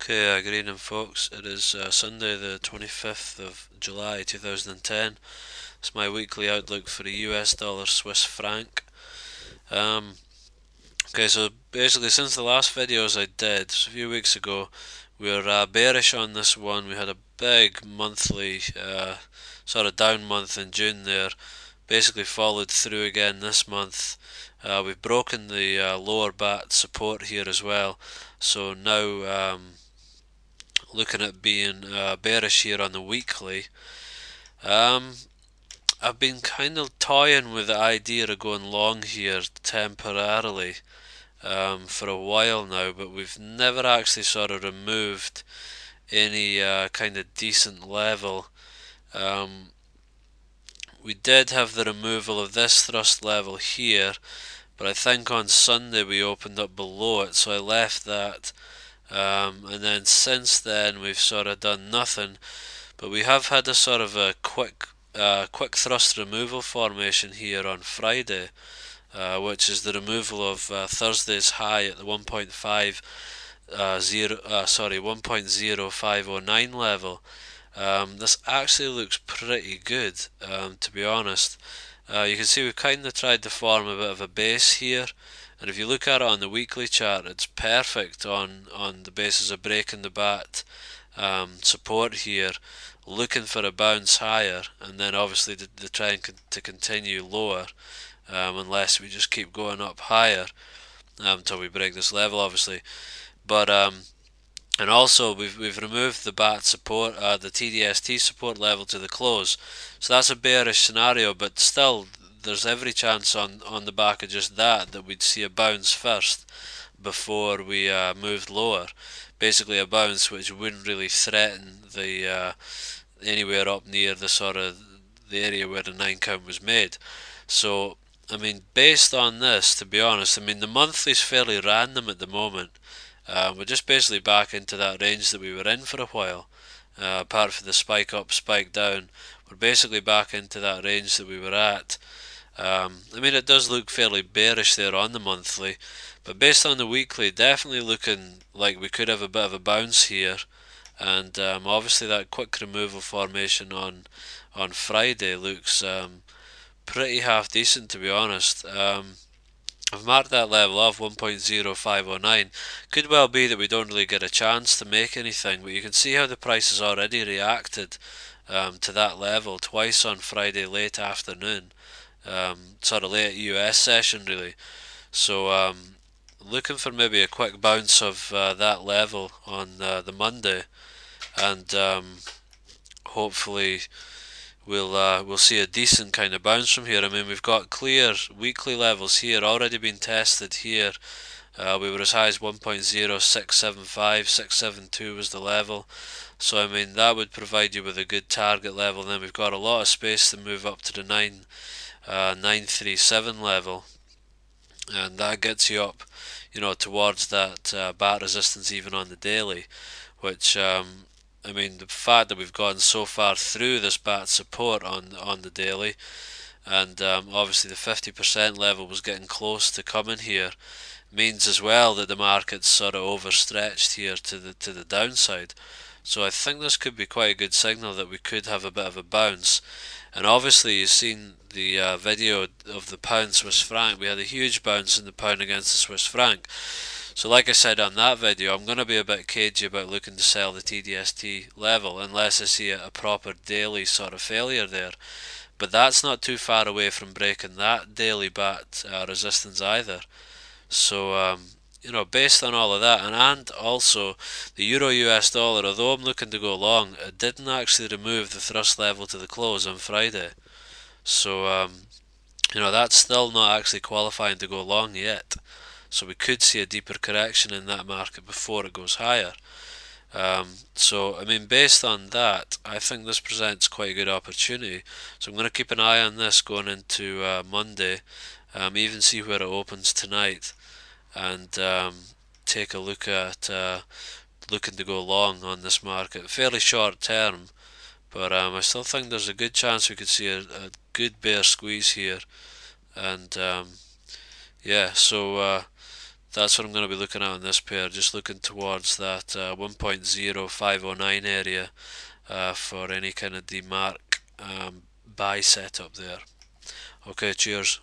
Okay, good evening folks. It is Sunday the 25th of July 2010. It's my weekly outlook for the US dollar Swiss franc. Um, okay, so basically since the last videos I did a few weeks ago, we were bearish on this one. We had a big monthly sort of down month in June there. Basically followed through again this month. We've broken the lower bat support here as well. So now looking at being bearish here on the weekly. Um, I've been kind of toying with the idea of going long here temporarily for a while now, but we've never actually sort of removed any kind of decent level. We did have the removal of this thrust level here, but I think on Sunday we opened up below it, so I left that. And then since then we've sort of done nothing. But we have had a sort of a quick thrust removal formation here on Friday, which is the removal of Thursday's high at the 1.0509 level. This actually looks pretty good, to be honest. You can see we've kind of tried to form a bit of a base here, and if you look at it on the weekly chart, it's perfect on the basis of breaking the bat support here, looking for a bounce higher, and then obviously to try to continue lower, unless we just keep going up higher until we break this level, obviously. But and also we've removed the bat support, the TDST support level to the close, so that's a bearish scenario. But still, there's every chance on the back of just that we'd see a bounce first before we moved lower. Basically, a bounce which wouldn't really threaten the anywhere up near the sort of the area where the 9 count was made. So, I mean, based on this, to be honest, I mean the monthly's fairly random at the moment. We're just basically back into that range that we were in for a while. Apart from the spike up, spike down, we're basically back into that range that we were at. I mean, it does look fairly bearish there on the monthly, but based on the weekly, definitely looking like we could have a bit of a bounce here. And obviously that quick removal formation on Friday looks pretty half decent, to be honest. I've marked that level of 1.0509. Could well be that we don't really get a chance to make anything, but you can see how the price has already reacted to that level twice on Friday late afternoon, sort of late US session really. So looking for maybe a quick bounce of that level on the Monday, and hopefully we'll see a decent kind of bounce from here. I mean, we've got clear weekly levels here already been tested here. We were as high as 1.0675, 672 was the level. So I mean that would provide you with a good target level. And then we've got a lot of space to move up to the 937 level, and that gets you up, towards that bat resistance even on the daily, which I mean, the fact that we've gone so far through this bat support on the daily, and obviously the 50% level was getting close to coming here, means as well that the market's sort of overstretched here to the downside. So I think this could be quite a good signal that we could have a bit of a bounce. And obviously you've seen the video of the pound Swiss franc. We had a huge bounce in the pound against the Swiss franc. So like I said on that video, I'm going to be a bit cagey about looking to sell the TDST level unless I see a proper daily sort of failure there. But that's not too far away from breaking that daily bat resistance either. So based on all of that, and also the Euro US dollar, although I'm looking to go long, it didn't actually remove the thrust level to the close on Friday. So that's still not actually qualifying to go long yet. So we could see a deeper correction in that market before it goes higher. So I mean, based on that, I think this presents quite a good opportunity. So I'm going to keep an eye on this going into Monday, even see where it opens tonight, and take a look at looking to go long on this market. Fairly short term, but I still think there's a good chance we could see a good bear squeeze here. And yeah, so That's what I'm going to be looking at on this pair, just looking towards that 1.0509 area for any kind of demarc buy setup there. Okay, cheers.